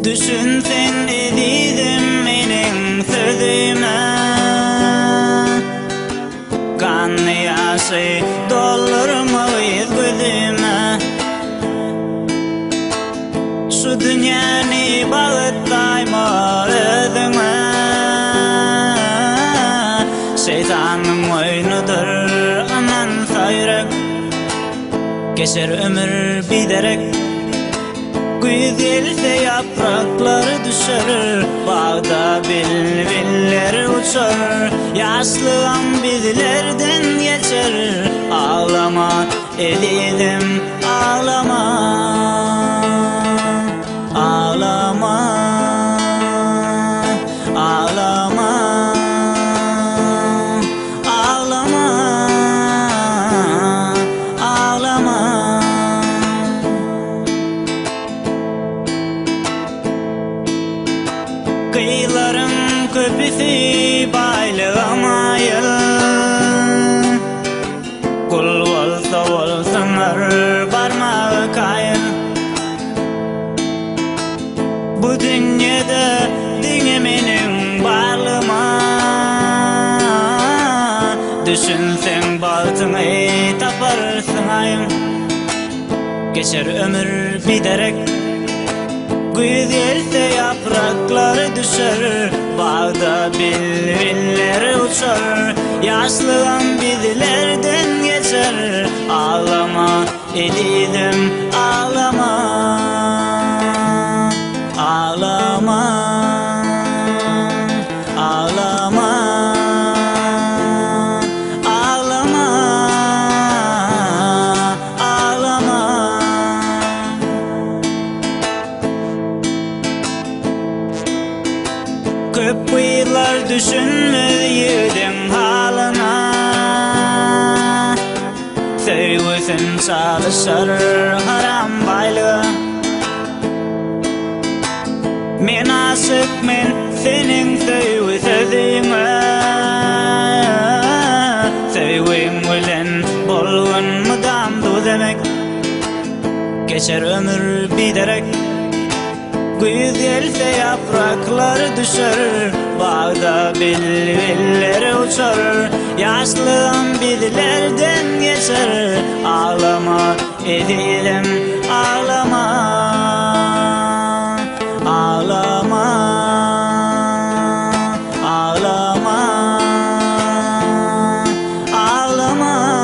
Düşünsen edidim menin sözüme, kan yaşı doldurmayız gözüme. Şu dünyanı bağıtlayma özüme, şeytanın oyunudur aman sayrık. Geçer ömür biderek, güzelse yaprakları düşer, bağda bülbüller uçar. Yaşlığım bizlerden geçer, ağlama edidim ağlama. Ağlama, ağlama, ağlama, ağlama. Kıyıların köpüsü baylamayın, kul olsa olsunlar parmağı kayın. Bu dünyada dinlemenin bağlama, düşünsen baltını taparsın ayın. Geçer ömür biderek, güzelse yaprakları düşer, bağda bülbüller uçar. Yaşlığım bizlerden geçer, ağlama edidim ağlama. Ağlama, ağlama, ağlama, ağlama. Köp yıllar düşünmüydüm halına, sevgüsün çalışır haram baylı. Men aşık men senin sevgi sözüne, sevgim bilen bolgun mudam demek. Geçer ömür biderek, güzelse yapraklar düşer, bağda bülbüller uçar. Yaşlığım bizlerden geçer, ağlama edilim ağlama. Ağlama, ağlama, ağlama.